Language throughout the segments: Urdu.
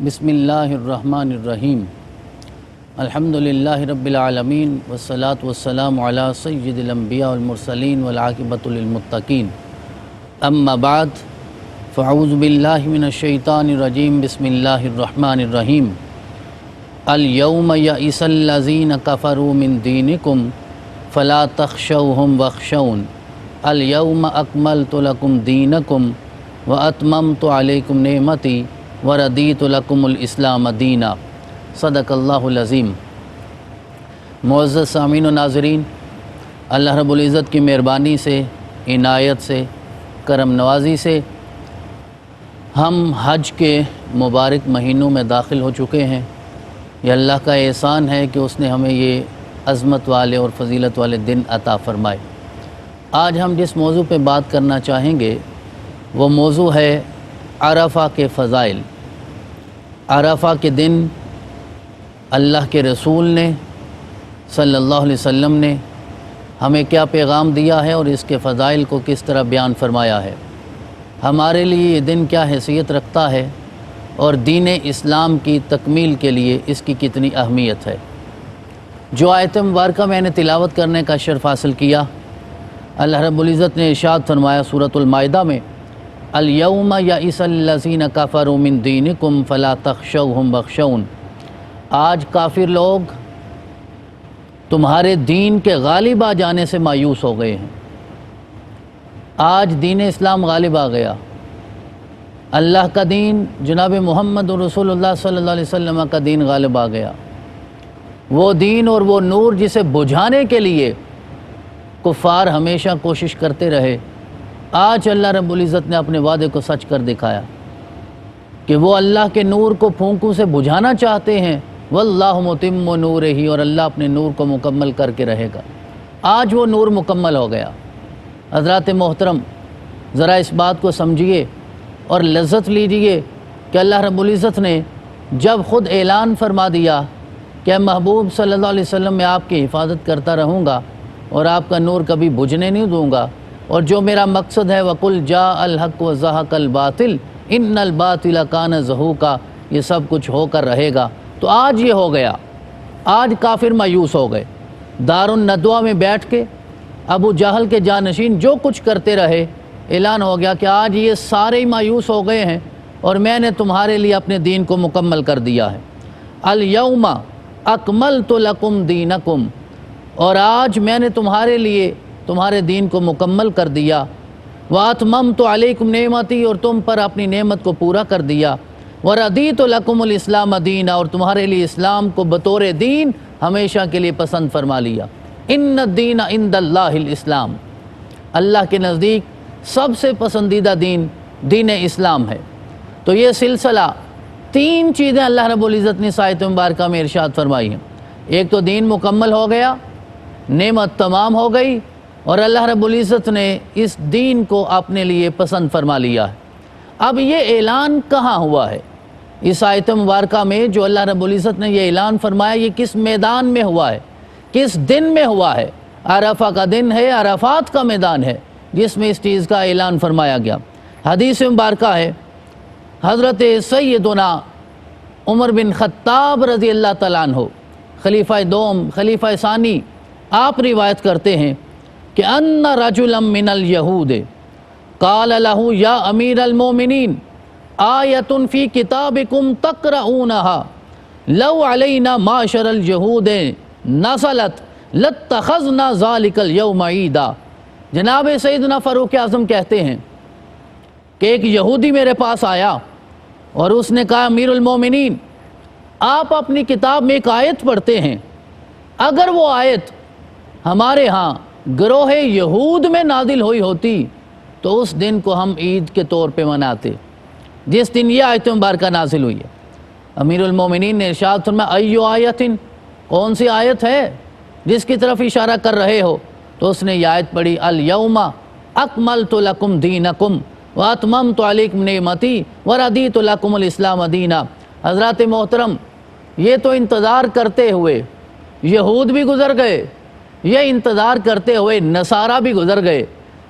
بسم الرحمن الرحیم الحمدللہ رب العالمین والصلاة والسلام علی سید الانبیاء والمرسلین والعاقبۃ للمتقین اما بعد فاعوذ باللہ من الشیطان الرجیم بسم اللہ الرحمن الرحیم الیوم یئس الذین کفروا من دینکم فلا تخشوہم واخشون الیوم اکملت لکم دینکم واتممت علیکم نعمتی وردیت لکم الاسلام دینا۔ صدق اللہ العظیم۔ معزز سامعین و ناظرین، اللہ رب العزت کی مہربانی سے، عنایت سے، کرم نوازی سے ہم حج کے مبارک مہینوں میں داخل ہو چکے ہیں۔ یہ اللہ کا احسان ہے کہ اس نے ہمیں یہ عظمت والے اور فضیلت والے دن عطا فرمائے۔ آج ہم جس موضوع پہ بات کرنا چاہیں گے وہ موضوع ہے عرفہ کے فضائل۔ عرفہ کے دن اللہ کے رسول نے صلی اللہ علیہ وسلم نے ہمیں کیا پیغام دیا ہے اور اس کے فضائل کو کس طرح بیان فرمایا ہے، ہمارے لیے یہ دن کیا حیثیت رکھتا ہے اور دین اسلام کی تکمیل کے لیے اس کی کتنی اہمیت ہے۔ جو آیت مبارکہ میں نے تلاوت کرنے کا شرف حاصل کیا، اللہ رب العزت نے ارشاد فرمایا سورۃ المائدہ میں، الیوم یئس الذین کفروا من دینکم فلا تخشوہم واخشون۔ آج کافر لوگ تمہارے دین کے غالب آ جانے سے مایوس ہو گئے ہیں۔ آج دین اسلام غالب آ گیا، اللہ کا دین جناب محمد رسول اللہ صلی اللہ علیہ وسلم کا دین غالب آ گیا۔ وہ دین اور وہ نور جسے بجھانے کے لیے کفار ہمیشہ کوشش کرتے رہے، آج اللہ رب العزت نے اپنے وعدے کو سچ کر دکھایا کہ وہ اللہ کے نور کو پھونکوں سے بجھانا چاہتے ہیں، واللہ متم نورہ، اور اللہ اپنے نور کو مکمل کر کے رہے گا۔ آج وہ نور مکمل ہو گیا۔ حضرات محترم، ذرا اس بات کو سمجھیے اور لذت لیجئے کہ اللہ رب العزت نے جب خود اعلان فرما دیا کہ محبوب صلی اللہ علیہ وسلم میں آپ کی حفاظت کرتا رہوں گا اور آپ کا نور کبھی بجھنے نہیں دوں گا، اور جو میرا مقصد ہے وَقُلْ جَاءَ الْحَقُّ وَزَهَقَ الْبَاطِلُ إِنَّ الْبَاطِلَ كَانَ زَهُوقًا، یہ سب کچھ ہو کر رہے گا۔ تو آج یہ ہو گیا۔ آج کافر مایوس ہو گئے۔ دار الندوہ میں بیٹھ کے ابو جہل کے جانشین جو کچھ کرتے رہے، اعلان ہو گیا کہ آج یہ سارے مایوس ہو گئے ہیں اور میں نے تمہارے لیے اپنے دین کو مکمل کر دیا ہے۔ الیوم اکملت لکم دینکم، اور آج میں نے تمہارے لیے تمہارے دین کو مکمل کر دیا، واتممت علیکم نعمتی، اور تم پر اپنی نعمت کو پورا کر دیا، وردیت لکم الاسلام دینا، اور تمہارے لیے اسلام کو بطور دین ہمیشہ کے لیے پسند فرما لیا۔ ان الدین عند اللہ الاسلام، اللہ کے نزدیک سب سے پسندیدہ دین دین اسلام ہے۔ تو یہ سلسلہ تین چیزیں اللہ رب العزت نے اس آیت مبارکہ میں ارشاد فرمائی ہیں۔ ایک تو دین مکمل ہو گیا، نعمت تمام ہو گئی، اور اللہ رب العزت نے اس دین کو اپنے لیے پسند فرما لیا ہے۔ اب یہ اعلان کہاں ہوا ہے؟ اس آیت مبارکہ میں جو اللہ رب العزت نے یہ اعلان فرمایا، یہ کس میدان میں ہوا ہے، کس دن میں ہوا ہے؟ عرفہ کا دن ہے، عرفات کا میدان ہے جس میں اس چیز کا اعلان فرمایا گیا۔ حدیث مبارکہ ہے، حضرت سیدنا عمر بن خطاب رضی اللہ تعالیٰ عنہ، خلیفہ دوم، خلیفہ ثانی، آپ روایت کرتے ہیں کہ ان رجلا من الیہود قال له یا امیر المومنین آیت فی کتابکم تقرؤونها لو علینا معشر الجہود نزلت لاتخذنا ذلک اليوم عیدا۔ جناب سیدنا فاروق اعظم کہتے ہیں کہ ایک یہودی میرے پاس آیا اور اس نے کہا، امیر المومنین، آپ اپنی کتاب میں ایک آیت پڑھتے ہیں، اگر وہ آیت ہمارے ہاں گروہ یہود میں نازل ہوئی ہوتی تو اس دن کو ہم عید کے طور پہ مناتے، جس دن یہ آیت مبارکہ نازل ہوئی ہے۔ امیر المومنین نے ارشاد فرمایا، ایو آیتن، کون سی آیت ہے جس کی طرف اشارہ کر رہے ہو؟ تو اس نے یہ آیت پڑھی، الیوم اکملت لکم دینکم واتممت علیکم نعمتی وردیت لکم الاسلام دینا۔ حضرات محترم، یہ تو انتظار کرتے ہوئے یہود بھی گزر گئے، یہ انتظار کرتے ہوئے نصارہ بھی گزر گئے،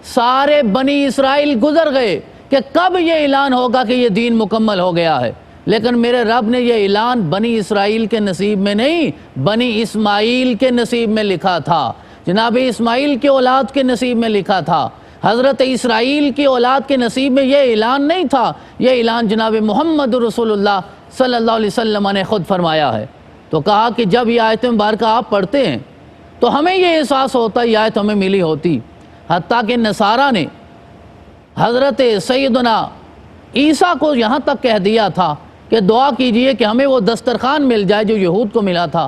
سارے بنی اسرائیل گزر گئے کہ کب یہ اعلان ہوگا کہ یہ دین مکمل ہو گیا ہے، لیکن میرے رب نے یہ اعلان بنی اسرائیل کے نصیب میں نہیں، بنی اسماعیل کے نصیب میں لکھا تھا، جناب اسماعیل کی اولاد کے نصیب میں لکھا تھا۔ حضرت اسرائیل کی اولاد کے نصیب میں یہ اعلان نہیں تھا، یہ اعلان جناب محمد رسول اللہ صلی اللہ علیہ وسلم نے خود فرمایا ہے۔ تو کہا کہ جب یہ آیت مبارکہ آپ پڑھتے ہیں تو ہمیں یہ احساس ہوتا ہے یہ آیت ہمیں ملی ہوتی، حتیٰ کہ نصارہ نے حضرت سیدنا عیسیٰ کو یہاں تک کہہ دیا تھا کہ دعا کیجئے کہ ہمیں وہ دسترخوان مل جائے جو یہود کو ملا تھا۔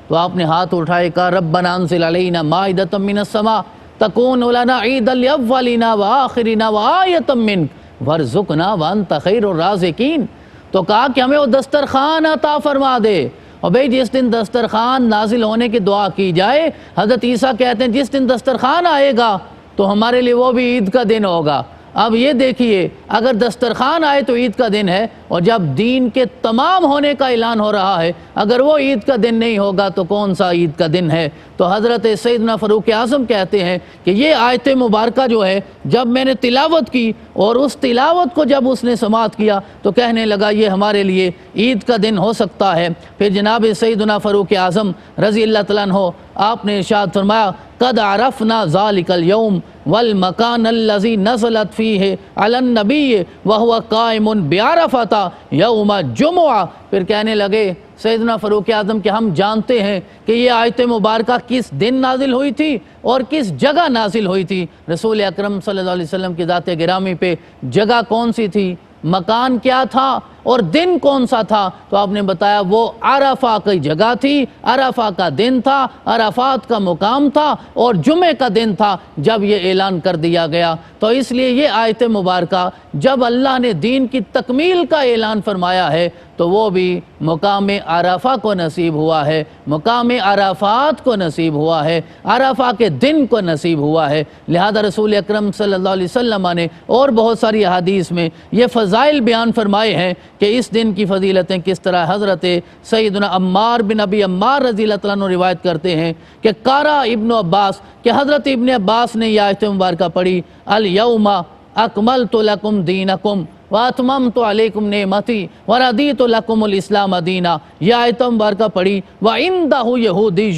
تو آپ نے ہاتھ اٹھائے، کہا ربنا انزل علینا مائدۃ من السماء تکون لنا عیدا لاولینا وآخرنا وآیۃ منک وارزقنا وانت خیر الرازقین۔ تو کہا کہ ہمیں وہ دسترخوان عطا فرما دے، اور بھئی جس دن دسترخوان نازل ہونے کی دعا کی جائے، حضرت عیسیٰ کہتے ہیں جس دن دسترخوان آئے گا تو ہمارے لیے وہ بھی عید کا دن ہوگا۔ اب یہ دیکھیے، اگر دسترخوان آئے تو عید کا دن ہے، اور جب دین کے تمام ہونے کا اعلان ہو رہا ہے اگر وہ عید کا دن نہیں ہوگا تو کون سا عید کا دن ہے؟ تو حضرت سیدنا فاروق اعظم کہتے ہیں کہ یہ آیت مبارکہ جو ہے جب میں نے تلاوت کی اور اس تلاوت کو جب اس نے سماعت کیا تو کہنے لگا یہ ہمارے لیے عید کا دن ہو سکتا ہے۔ پھر جناب سیدنا فاروق اعظم رضی اللہ تعالیٰ عنہ آپ نے ارشاد فرمایا قد عرفنا ذلك اليوم والمكان الذي نزلت فيه على النبي وهو قائم بعرفة يوم الجمعہ۔ پھر کہنے لگے سیدنا فاروق اعظم کہ ہم جانتے ہیں کہ یہ آیت مبارکہ کس دن نازل ہوئی تھی اور کس جگہ نازل ہوئی تھی۔ رسول اکرم صلی اللہ علیہ وسلم کی ذات گرامی پہ جگہ کون سی تھی، مکان کیا تھا اور دن کون سا تھا؟ تو آپ نے بتایا وہ عرفہ کی جگہ تھی، عرفہ کا دن تھا، عرفات کا مقام تھا اور جمعے کا دن تھا جب یہ اعلان کر دیا گیا۔ تو اس لیے یہ آیت مبارکہ جب اللہ نے دین کی تکمیل کا اعلان فرمایا ہے تو وہ بھی مقام عرفہ کو نصیب ہوا ہے، مقام عرفات کو نصیب ہوا ہے، عرفہ کے دن کو نصیب ہوا ہے۔ لہذا رسول اکرم صلی اللہ علیہ وسلم نے اور بہت ساری احادیث میں یہ فضائل بیان فرمائے ہیں کہ اس دن کی فضیلتیں کس طرح۔ حضرت سیدنا عمار بن ابی عمار رضی اللہ عنہ روایت کرتے ہیں کہ قرأ ابن عباس کہ حضرت ابن عباس نے یہ آیت مبارکہ پڑھی الیوم اکملت لکم دینکم واتممت علیکم نعمتی وردیت لکم الاسلام دینا۔ یہ آیت مبارکہ پڑھی وعندہ یہودی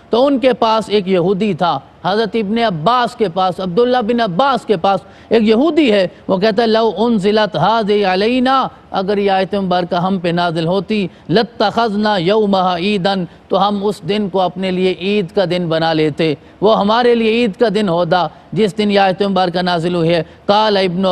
تو ان کے پاس ایک یہودی تھا، حضرت ابن عباس کے پاس، عبداللہ بن عباس کے پاس ایک یہودی ہے، وہ کہتا ہے لو انزلت ہذہ علینا، اگر یہ آیت مبارکہ ہم پہ نازل ہوتی لاتخذنا یومہا عیدن، تو ہم اس دن کو اپنے لیے عید کا دن بنا لیتے، وہ ہمارے لیے عید کا دن ہوتا جس دن یہ آیت مبارکہ نازل ہوئی ہے۔ قال ابن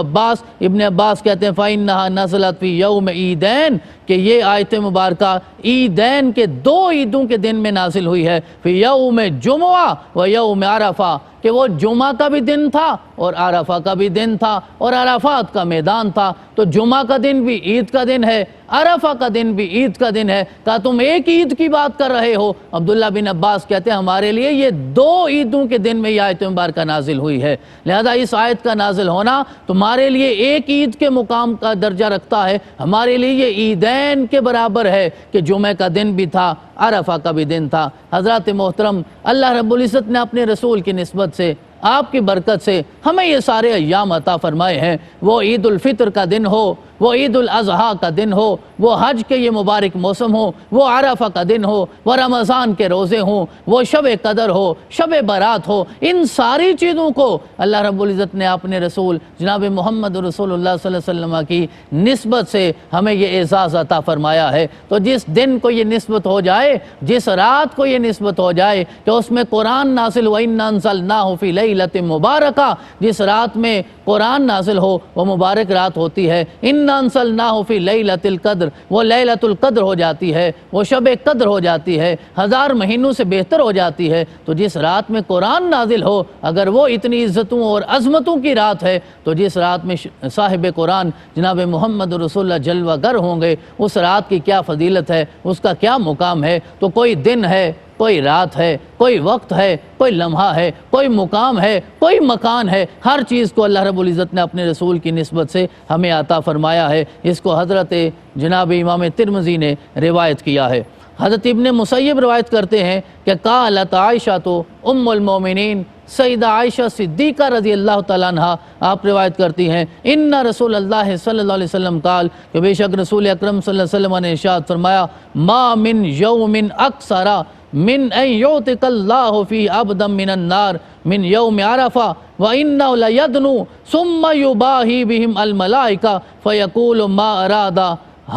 عباس کہتے ہیں فإنہا نزلت فی یوم عیدین، کہ یہ آیت مبارکہ عیدین کے دو عیدوں کے دن میں نازل ہوئی ہے، فی یوم جمعہ و یوم عرفہ، کہ وہ جمعہ کا بھی دن تھا اور عرفہ کا بھی دن تھا اور عرفات کا میدان تھا۔ تو جمعہ کا دن بھی عید کا دن ہے، عرفہ کا دن بھی عید کا دن ہے۔ کہا تم ایک عید کی بات کر رہے ہو؟ عبداللہ بن عباس کہتے ہیں ہمارے لیے یہ دو عیدوں کے دن میں یہ آیت مبارکہ نازل ہوئی ہے، لہذا اس آیت کا نازل ہونا تمہارے لیے ایک عید کے مقام کا درجہ رکھتا ہے، ہمارے لیے یہ عیدین کے برابر ہے کہ جمعہ کا دن بھی تھا، عرفہ کا بھی دن تھا۔ حضرات محترم، اللہ رب العزت نے اپنے رسول کی نسبت سے، آپ کی برکت سے ہمیں یہ سارے ایام عطا فرمائے ہیں، وہ عید الفطر کا دن ہو، وہ عید الاضحیٰ کا دن ہو، وہ حج کے یہ مبارک موسم ہو، وہ عرفہ کا دن ہو، وہ رمضان کے روزے ہوں، وہ شب قدر ہو، شب برات ہو، ان ساری چیزوں کو اللہ رب العزت نے اپنے رسول جناب محمد رسول اللہ صلی اللہ علیہ وسلم کی نسبت سے ہمیں یہ اعزاز عطا فرمایا ہے۔ تو جس دن کو یہ نسبت ہو جائے، جس رات کو یہ نسبت ہو جائے کہ اس میں قرآن نازل وَإِنَّا أَنزَلْنَاهُ فِي لَيْلَةٍ مُبَارَكَةٍ، جس رات میں قرآن نازل ہو وہ مبارک رات ہوتی ہے۔ اِنَّا أَنزَلْنَاهُ فِي لَيْلَةِ الْقَدْرِ، وہ لیلۃ القدر ہو جاتی ہے، وہ شب قدر ہو جاتی ہے، 1000 مہینوں سے بہتر ہو جاتی ہے۔ تو جس رات میں قرآن نازل ہو اگر وہ اتنی عزتوں اور عظمتوں کی رات ہے تو جس رات میں صاحب قرآن جناب محمد رسول اللہ جلوہ گر ہوں گے، اس رات کی کیا فضیلت ہے، اس کا کیا مقام ہے۔ تو کوئی دن ہے، کوئی رات ہے، کوئی وقت ہے، کوئی لمحہ ہے، کوئی مقام ہے، کوئی مکان ہے، ہر چیز کو اللہ رب العزت نے اپنے رسول کی نسبت سے ہمیں عطا فرمایا ہے۔ اس کو حضرت جناب امام ترمذی نے روایت کیا ہے۔ حضرت ابن مسیب روایت کرتے ہیں کہ قالت عائشہ تو ام المومنین سیدہ عائشہ صدیقہ رضی اللہ تعالیٰ عنہ آپ روایت کرتی ہیں، ان رسول اللہ صلی اللہ علیہ وسلم قال کہ بے شک رسول اکرم صلی اللہ علیہ وسلم نے ارشاد فرمایا، ما من یوم اکثر من ان یعتق اللہ فی عبدا من النار من یوم عرفہ وَإِنَّهُ لَيَدْنُو ثُمَّ يُبَاهِي بِهِمْ الْمَلَائِكَةُ فَيَقُولُ مَا أَرَادَ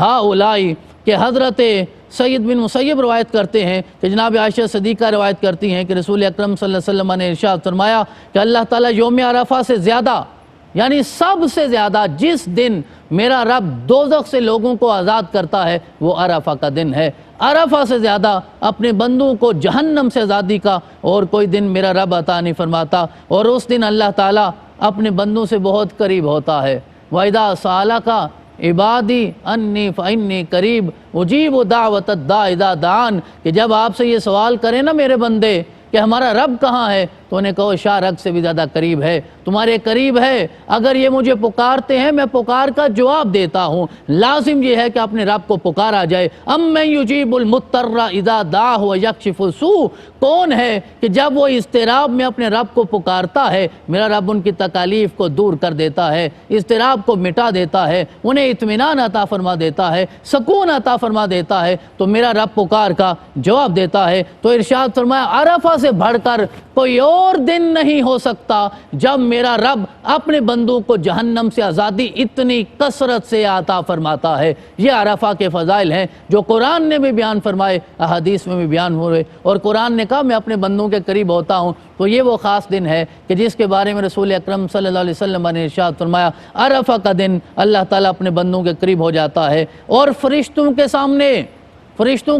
هَؤُلَاءِ کہ حضرت سید بن مسیب روایت کرتے ہیں کہ جناب عائشہ صدیقہ روایت کرتی ہیں کہ رسول اکرم صلی اللہ علیہ وسلم نے ارشاد فرمایا کہ اللہ تعالیٰ یوم عرفہ سے زیادہ، یعنی سب سے زیادہ جس دن میرا رب دوزخ سے لوگوں کو آزاد کرتا ہے وہ عرفہ کا دن ہے۔ عرفہ سے زیادہ اپنے بندوں کو جہنم سے آزادی کا اور کوئی دن میرا رب عطا نہیں فرماتا، اور اس دن اللہ تعالیٰ اپنے بندوں سے بہت قریب ہوتا ہے۔ وَإِذَا سَأَلَكَ عبادی انی فإنی قریب اجیب دعوت الداع اذا دعان کہ جب آپ سے یہ سوال کریں نا میرے بندے کہ ہمارا رب کہاں ہے، تو انہیں کہو شاہ رگ سے بھی زیادہ قریب ہے، تمہارے قریب ہے، اگر یہ مجھے پکارتے ہیں میں پکار کا جواب دیتا ہوں۔ لازم یہ ہے کہ اپنے رب کو پکارا جائے۔ امن یجیب المضطر اذا دعاہ ویکشف السوء، کون ہے کہ جب وہ اضطراب میں اپنے رب کو پکارتا ہے میرا رب ان کی تکالیف کو دور کر دیتا ہے، اضطراب کو مٹا دیتا ہے، انہیں اطمینان عطا فرما دیتا ہے، سکون عطا فرما دیتا ہے، تو میرا رب پکار کا جواب دیتا ہے۔ تو ارشاد فرمایا عرفہ سے بڑھ کر کوئی اور دن نہیں ہو سکتا جب میرا رب اپنے بندوں کو جہنم سے آزادی اتنی کثرت سے عطا فرماتا ہے۔ یہ عرفہ کے فضائل ہیں جو قرآن نے بھی بیان فرمائے، احادیث میں بھی بیان ہوئے، اور قرآن نے کہا میں اپنے بندوں کے قریب ہوتا ہوں۔ تو یہ وہ خاص دن ہے کہ جس کے بارے میں رسول اکرم صلی اللہ علیہ وسلم نے ارشاد فرمایا عرفہ کا دن اللہ تعالیٰ اپنے بندوں کے قریب ہو جاتا ہے، اور فرشتوں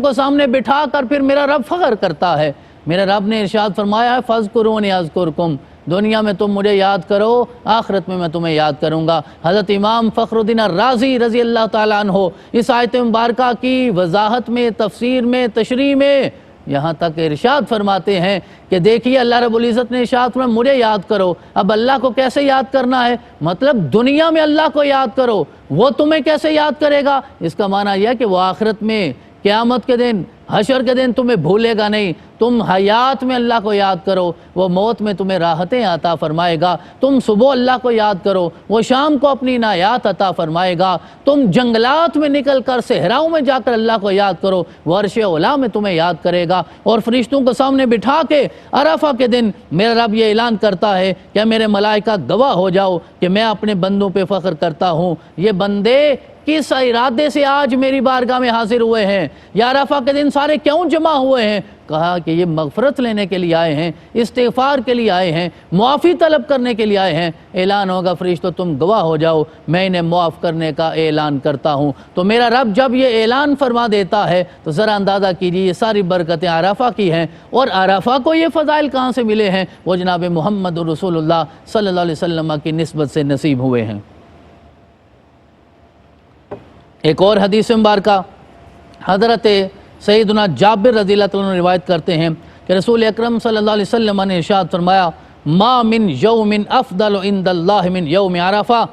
کو سامنے بٹھا کر پھر میرا رب فخر کرتا ہے۔ میرے رب نے ارشاد فرمایا ہے فَاذْكُرُونِي أَذْكُرْكُمْ، دنیا میں تم مجھے یاد کرو، آخرت میں تمہیں یاد کروں گا۔ حضرت امام فخر الدین الرازی رضی اللہ تعالیٰ عنہ اس آیت مبارکہ کی وضاحت میں، تفسیر میں، تشریح میں یہاں تک ارشاد فرماتے ہیں کہ دیکھیے اللہ رب العزت نے ارشاد فرمایا مجھے یاد کرو۔ اب اللہ کو کیسے یاد کرنا ہے؟ مطلب دنیا میں اللہ کو یاد کرو، وہ تمہیں کیسے یاد کرے گا؟ اس کا معنی یہ ہے کہ وہ آخرت میں، قیامت کے دن، حشر کے دن تمہیں بھولے گا نہیں۔ تم حیات میں اللہ کو یاد کرو، وہ موت میں تمہیں راحتیں عطا فرمائے گا۔ تم صبح اللہ کو یاد کرو، وہ شام کو اپنی عنایات عطا فرمائے گا۔ تم جنگلات میں نکل کر صحراؤں میں جا کر اللہ کو یاد کرو، وہ عرش اولیٰ میں تمہیں یاد کرے گا۔ اور فرشتوں کو سامنے بٹھا کے عرفہ کے دن میرا رب یہ اعلان کرتا ہے کہ میرے ملائکہ گواہ ہو جاؤ کہ میں اپنے بندوں پہ فخر کرتا ہوں۔ یہ بندے کس ارادے سے آج میری بارگاہ میں حاضر ہوئے ہیں؟ یا عرفہ کے دن سارے کیوں جمع ہوئے ہیں؟ کہا کہ یہ مغفرت لینے کے لیے آئے ہیں، استغفار کے لیے آئے ہیں، معافی طلب کرنے کے لیے آئے ہیں۔ اعلان ہوگا فرشتوں تم گواہ ہو جاؤ، میں انہیں معاف کرنے کا اعلان کرتا ہوں۔ تو میرا رب جب یہ اعلان فرما دیتا ہے تو ذرا اندازہ کیجیے یہ ساری برکتیں عرفہ کی ہیں، اور عرفہ کو یہ فضائل کہاں سے ملے ہیں؟ وہ جناب محمد رسول اللہ صلی اللہ علیہ وسلم کی نسبت سے نصیب ہوئے ہیں۔ ایک اور حدیث مبارکہ حضرت سیدنا جابر رضی اللہ عنہ روایت کرتے ہیں کہ رسول اکرم صلی اللہ علیہ وسلم نے ارشاد فرمایا ما من یوم افضل عند اللہ من یوم عرفہ،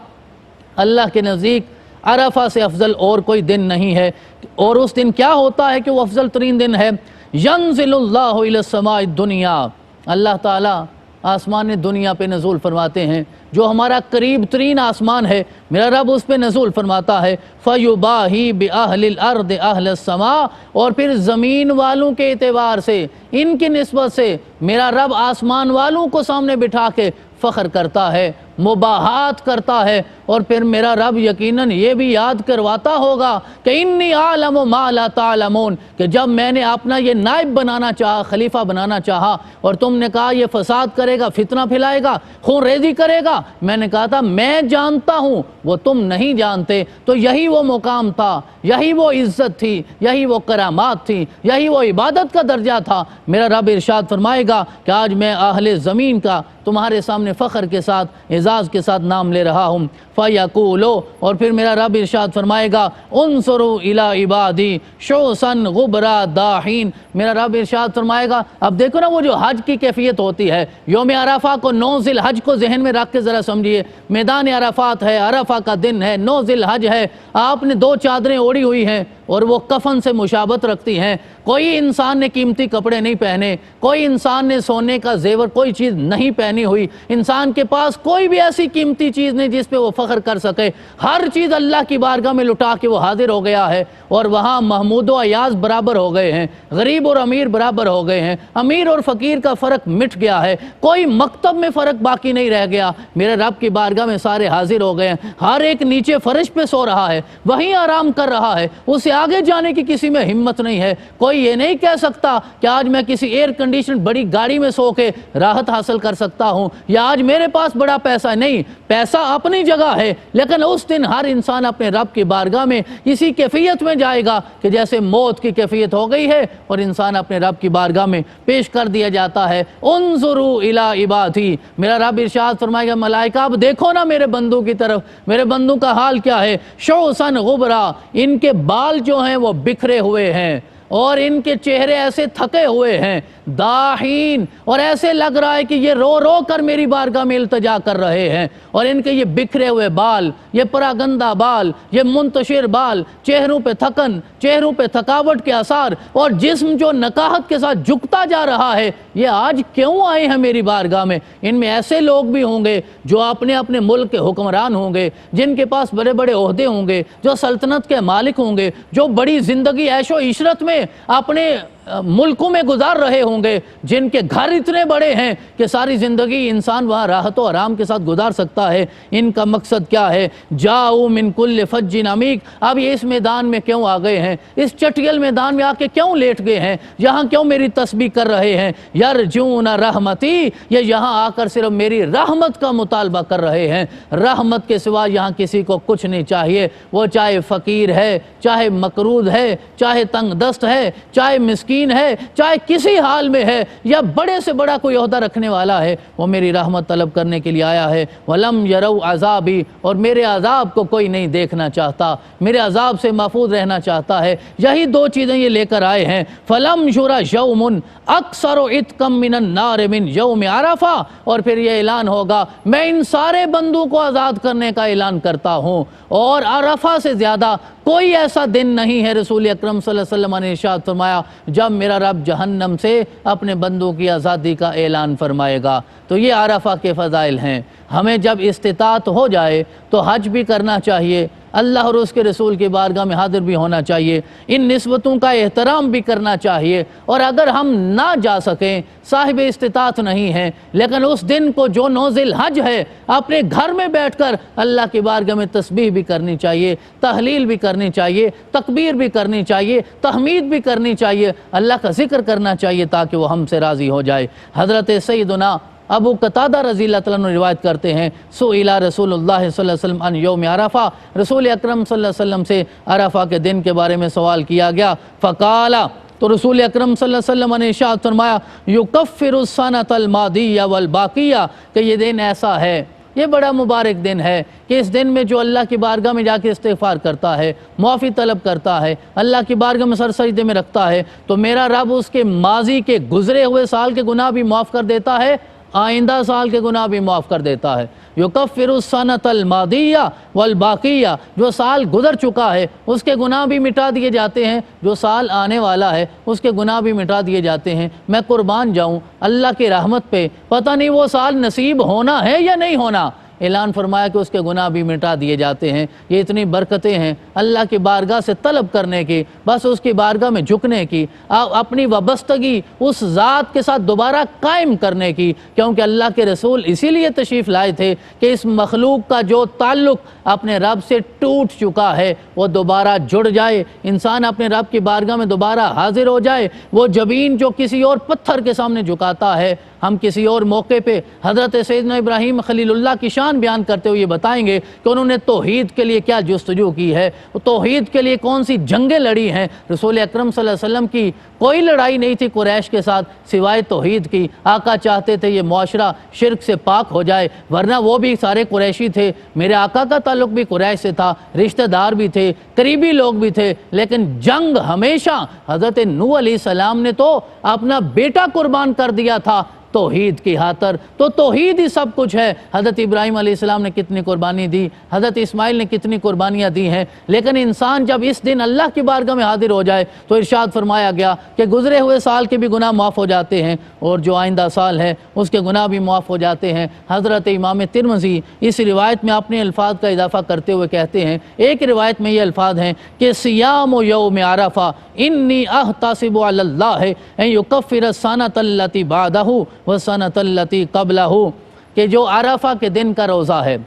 اللہ کے نزدیک عرفہ سے افضل اور کوئی دن نہیں ہے۔ اور اس دن کیا ہوتا ہے کہ وہ افضل ترین دن ہے؟ ینزل اللہ الی السماء الدنیا، اللہ تعالیٰ آسمان دنیا پہ نزول فرماتے ہیں، جو ہمارا قریب ترین آسمان ہے میرا رب اس پہ نزول فرماتا ہے۔ فَيُبَاهِي بِأَهْلِ الْأَرْضِ أَهْلَ السَّمَاءِ، اور پھر زمین والوں کے اعتبار سے، ان کی نسبت سے میرا رب آسمان والوں کو سامنے بٹھا کے فخر کرتا ہے، مباحات کرتا ہے، اور پھر میرا رب یقیناً یہ بھی یاد کرواتا ہوگا کہ انی عالم ما لا تعلمون، کہ جب میں نے اپنا یہ نائب بنانا چاہا، خلیفہ بنانا چاہا، اور تم نے کہا یہ فساد کرے گا، فتنہ پھیلائے گا، خون ریزی کرے گا، میں نے کہا تھا میں جانتا ہوں وہ تم نہیں جانتے۔ تو یہی وہ مقام تھا، یہی وہ عزت تھی، یہی وہ کرامات تھی، یہی وہ عبادت کا درجہ تھا۔ میرا رب ارشاد فرمائے گا کہ آج میں اہل زمین کا تمہارے سامنے فخر کے ساتھ اعزاز کے ساتھ نام لے رہا ہوں۔ فَيَقُولُ اور پھر میرا رب ارشاد فرمائے گا انظروا الی عبادی شوسن غبرا داحین، میرا رب ارشاد فرمائے گا اب دیکھو نا وہ جو حج کی کیفیت ہوتی ہے، یوم عرفہ کو 9 ذی الحج کو ذہن میں رکھ کے ذرا سمجھیے، میدان عرفات ہے، عرفہ کا دن ہے، 9 ذی الحج ہے، آپ نے 2 چادریں اوڑھی ہوئی ہیں اور وہ کفن سے مشابہت رکھتی ہیں، کوئی انسان نے قیمتی کپڑے نہیں پہنے، کوئی انسان نے سونے کا زیور کوئی چیز نہیں پہنی ہوئی، انسان کے پاس کوئی بھی ایسی قیمتی چیز نہیں جس پہ وہ فخر کر سکے، ہر چیز اللہ کی بارگاہ میں لٹا کے وہ حاضر ہو گیا ہے، اور وہاں محمود و ایاز برابر ہو گئے ہیں، غریب اور امیر برابر ہو گئے ہیں، امیر اور فقیر کا فرق مٹ گیا ہے، کوئی مکتب میں فرق باقی نہیں رہ گیا، میرے رب کی بارگاہ میں سارے حاضر ہو گئے ہیں، ہر ایک نیچے فرش پہ سو رہا ہے، وہیں آرام کر رہا ہے، اسے آگے جانے کی کسی میں ہمت نہیں ہے، کوئی یہ نہیں کہہ سکتا کہ آج میں کسی ایئر کنڈیشن بڑی گاڑی میں سو کے راحت حاصل کر سکتا ہوں، یا آج میرے پاس بڑا پیسہ نہیں، پیسہ اپنی جگہ ہے، لیکن اس دن ہر انسان اپنے رب کی بارگاہ میں اسی کیفیت میں جائے گا کہ جیسے موت کی کیفیت ہو گئی ہے، اور انسان اپنے رب کی بارگاہ میں پیش کر دیا جاتا ہے۔ انظروا الی عبادی، میرا رب ارشاد فرمائے گا ملائکہ اب دیکھو نا میرے بندوں کی طرف، میرے بندوں کا حال کیا ہے، شوسن غبرا، ان کے بال جو ہیں وہ بکھرے ہوئے ہیں، اور ان کے چہرے ایسے تھکے ہوئے ہیں، داحین، اور ایسے لگ رہا ہے کہ یہ رو رو کر میری بارگاہ میں التجا کر رہے ہیں، اور ان کے یہ بکھرے ہوئے بال، یہ پراگندہ بال، یہ منتشر بال، چہروں پہ تھکن، چہروں پہ تھکاوٹ کے آثار، اور جسم جو نکاہت کے ساتھ جھکتا جا رہا ہے، یہ آج کیوں آئے ہیں میری بارگاہ میں؟ ان میں ایسے لوگ بھی ہوں گے جو اپنے اپنے ملک کے حکمران ہوں گے، جن کے پاس بڑے بڑے عہدے ہوں گے، جو سلطنت کے مالک ہوں گے، جو بڑی زندگی عیش و عشرت میں اپنے ملکوں میں گزار رہے ہوں گے، جن کے گھر اتنے بڑے ہیں کہ ساری زندگی انسان وہاں راحت و آرام کے ساتھ گزار سکتا ہے۔ ان کا مقصد کیا ہے؟ جاؤ من کل فج عمیق، اب یہ اس میدان میں کیوں آ گئے ہیں؟ اس چٹیل میدان میں آ کے کیوں لیٹ گئے ہیں؟ یہاں کیوں میری تسبیح کر رہے ہیں؟ یرجون رحمتی، یہ یہاں آ کر صرف میری رحمت کا مطالبہ کر رہے ہیں، رحمت کے سوا یہاں کسی کو کچھ نہیں چاہیے، وہ چاہے فقیر ہے، چاہے مقروض ہے، چاہے تنگ دست ہے، چاہے مسکین ہے، چاہے کسی حال میں ہے، یا بڑے سے بڑا کوئی عہدہ رکھنے والا ہے، وہ میری رحمت طلب کرنے کے لیے آیا ہے۔ وَلَمْ يَرَوْا عَذَابِي، اور میرے عذاب کو کوئی نہیں دیکھنا چاہتا، میرے عذاب سے محفوظ رہنا چاہتا ہے، یہی 2 چیزیں یہ لے کر آئے ہیں۔ فَلَمْ يُرَ يَوْمٌ أَكْثَرُ عِتْقًا مِّنَ النَّارِ مِنْ يَوْمِ عَرَفَةٍ، اور پھر یہ اعلان ہوگا میں ان سارے بندوں کو آزاد کرنے کا اعلان کرتا ہوں، اور عرفہ سے زیادہ کوئی ایسا دن نہیں ہے، رسول اکرم صلی اللہ علیہ وسلم نے ارشاد فرمایا، جب میرا رب جہنم سے اپنے بندوں کی آزادی کا اعلان فرمائے گا۔ تو یہ عرفہ کے فضائل ہیں۔ ہمیں جب استطاعت ہو جائے تو حج بھی کرنا چاہیے، اللہ اور اس کے رسول کی بارگاہ میں حاضر بھی ہونا چاہیے، ان نسبتوں کا احترام بھی کرنا چاہیے، اور اگر ہم نہ جا سکیں، صاحب استطاعت نہیں ہیں، لیکن اس دن کو جو 9 ذی الحج ہے، اپنے گھر میں بیٹھ کر اللہ کی بارگاہ میں تسبیح بھی کرنی چاہیے، تحلیل بھی کرنی چاہیے، تکبیر بھی کرنی چاہیے، تحمید بھی کرنی چاہیے، اللہ کا ذکر کرنا چاہیے تاکہ وہ ہم سے راضی ہو جائے۔ حضرت سیدنا ابو قتادہ رضی اللہ تعالیٰ عنہ روایت کرتے ہیں، سئل رسول اللہ صلی اللہ علیہ وسلم عن یوم عرفہ، رسول اکرم صلی اللہ علیہ وسلم سے عرفہ کے دن کے بارے میں سوال کیا گیا، فقال، تو رسول اکرم صلی اللہ علیہ وسلم نے ارشاد فرمایا، یکفر السنۃ الماضیہ والباقیہ، کہ یہ دن ایسا ہے، یہ بڑا مبارک دن ہے کہ اس دن میں جو اللہ کی بارگاہ میں جا کے استغفار کرتا ہے، معافی طلب کرتا ہے، اللہ کی بارگاہ میں سر سجدے میں رکھتا ہے، تو میرا رب اس کے ماضی کے گزرے ہوئے سال کے گناہ بھی معاف کر دیتا ہے، آئندہ سال کے گناہ بھی معاف کر دیتا ہے۔ یکفر السنۃ الماضیہ والباقیہ، جو سال گزر چکا ہے اس کے گناہ بھی مٹا دیے جاتے ہیں، جو سال آنے والا ہے اس کے گناہ بھی مٹا دیے جاتے ہیں۔ میں قربان جاؤں اللہ کی رحمت پہ، پتہ نہیں وہ سال نصیب ہونا ہے یا نہیں ہونا، اعلان فرمایا کہ اس کے گناہ بھی مٹا دیے جاتے ہیں۔ یہ اتنی برکتیں ہیں اللہ کی بارگاہ سے طلب کرنے کی، بس اس کی بارگاہ میں جھکنے کی، اپنی وابستگی اس ذات کے ساتھ دوبارہ قائم کرنے کی، کیونکہ اللہ کے رسول اسی لیے تشریف لائے تھے کہ اس مخلوق کا جو تعلق اپنے رب سے ٹوٹ چکا ہے وہ دوبارہ جڑ جائے، انسان اپنے رب کی بارگاہ میں دوبارہ حاضر ہو جائے۔ وہ جبین جو کسی اور پتھر کے سامنے جھکاتا ہے، ہم کسی اور موقع پہ حضرت سیدنا ابراہیم خلیل اللہ کی شان بیان کرتے ہوئے یہ بتائیں گے کہ انہوں نے توحید کے لیے کیا جستجو کی ہے، توحید کے لیے کون سی جنگیں لڑی ہیں۔ رسول اکرم صلی اللہ علیہ وسلم کی کوئی لڑائی نہیں تھی قریش کے ساتھ سوائے توحید کی۔ آقا چاہتے تھے یہ معاشرہ شرک سے پاک ہو جائے، ورنہ وہ بھی سارے قریشی تھے، میرے آقا کا تعلق بھی قریش سے تھا، رشتہ دار بھی تھے، قریبی لوگ بھی تھے، لیکن جنگ ہمیشہ حضرت نوح علیہ السلام نے تو اپنا بیٹا قربان کر دیا تھا توحید کی خاطر، تو توحید ہی سب کچھ ہے۔ حضرت ابراہیم علیہ السلام نے کتنی قربانی دی، حضرت اسماعیل نے کتنی قربانیاں دی ہیں، لیکن انسان جب اس دن اللہ کی بارگاہ میں حاضر ہو جائے تو ارشاد فرمایا گیا کہ گزرے ہوئے سال کے بھی گناہ معاف ہو جاتے ہیں اور جو آئندہ سال ہے اس کے گناہ بھی معاف ہو جاتے ہیں۔ حضرت امام ترمذی اس روایت میں اپنے الفاظ کا اضافہ کرتے ہوئے کہتے ہیں، ایک روایت میں یہ الفاظ ہیں کہ صیام یوم عرفہ انی احتسب علی اللہ ان یکفر السنۃ التی بعدہ وَالسَّنَةَ الَّتِي قَبْلَهُ، کہ جو عرفہ کے دن کا روزہ ہے،